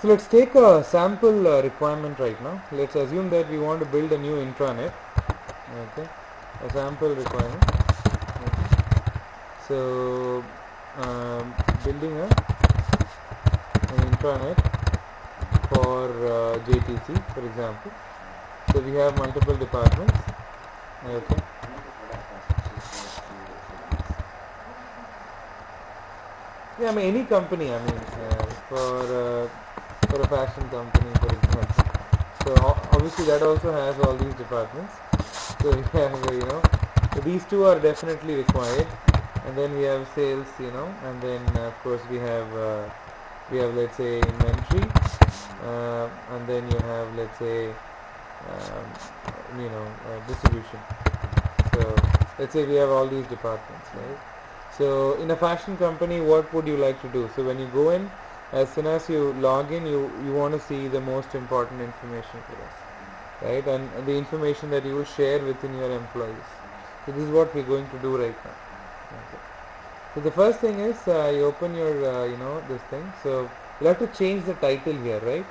So let's take a sample requirement right now. Let's assume that we want to build a new intranet. Okay, a sample requirement. Okay. So building an intranet for JTC, for example. So we have multiple departments. Okay. Yeah, I mean any company. I mean for a fashion company, for example. So obviously that also has all these departments. So we have so these two are definitely required, and then we have sales, and then of course we have let's say inventory, and then you have let's say distribution. So let's say we have all these departments, right? So in a fashion company, what would you like to do? So when you go in, as soon as you log in, you want to see the most important information for us, right? And the information that you will share within your employees. So this is what we're going to do right now. Okay. So the first thing is you open your this thing. So you'll have to change the title here, right?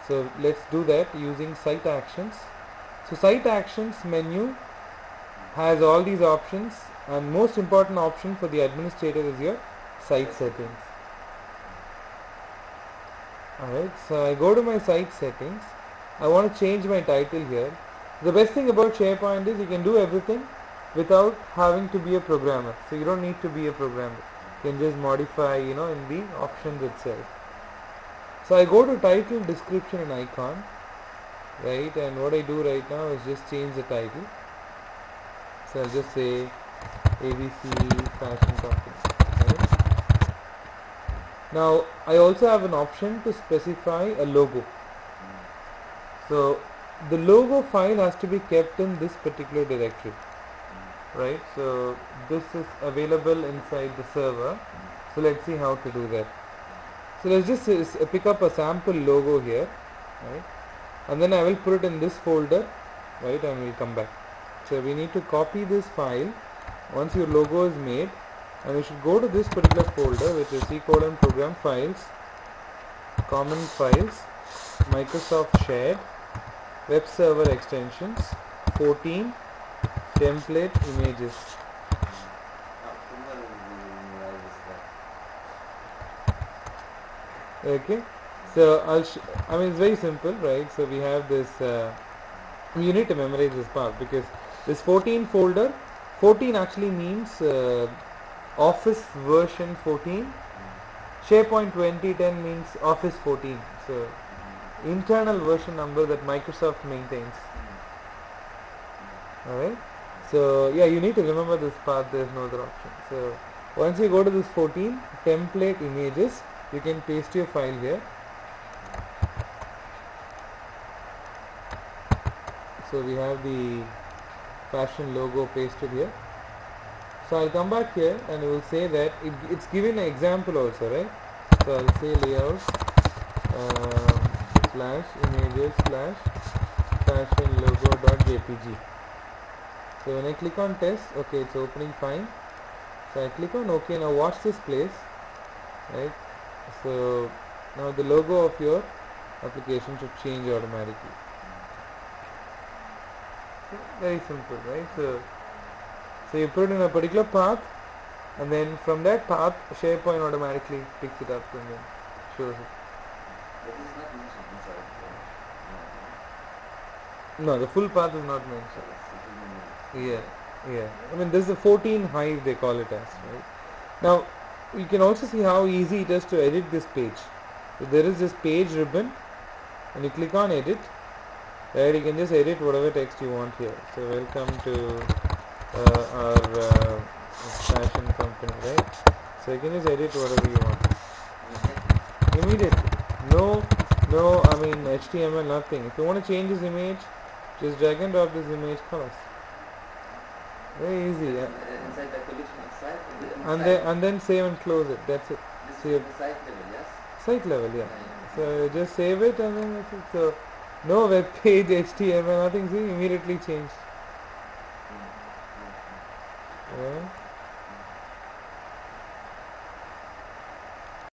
So let's do that using site actions. So site actions menu has all these options, and most important option for the administrator is your site settings. Alright, so I go to my site settings. I want to change my title here. The best thing about SharePoint is you can do everything without having to be a programmer. So you don't need to be a programmer. You can just modify, in the options itself. So I go to title, description and icon, right? And what I do right now is just change the title. So I'll just say ABC Fashion Company. Right? Now I also have an option to specify a logo. So the logo file has to be kept in this particular directory, right? So this is available inside the server. So let's see how to do that. So let's just pick up a sample logo here, right? And then I will put it in this folder, right? And we'll come back. So we need to copy this file once your logo is made, and we should go to this particular folder, which is C:program files, common files, Microsoft shared, web server extensions, 14, template images. Okay, so I mean it's very simple, right? So we have this you need to memorize this part, because this 14 folder, 14 actually means Office version 14. SharePoint 2010 means Office 14. So internal version number that Microsoft maintains. Alright, so yeah, you need to remember this part. There is no other option. So once you go to this 14 template images, you can paste your file here. So we have the fashion logo pasted here. So I'll come back here and we will say that it's given an example also, right? So I'll say layout slash images slash fashion logo.jpg. So when I click on test, okay, it's opening fine. So I click on OK. Now watch this place, right? So now the logo of your application should change automatically. Very simple, right? So you put it in a particular path, and then from that path SharePoint automatically picks it up and then shows it. But this is not mentioned inside. No, the full path is not mentioned. Yeah. I mean, this is the 14 Hive, they call it as, right? Now you can also see how easy it is to edit this page. So there is this page ribbon, and you click on edit. Right, you can just edit whatever text you want here. So welcome to our fashion company, right? So you can just edit whatever you want immediately. No, I mean HTML, nothing. If you want to change this image, just drag and drop this image across. Very easy. Inside the collection of site. And then save and close it. That's it. This is the site level, yes. Site level, yeah. So just save it and then that's it. So no web page, HTML, nothing. See, immediately changed. Yeah.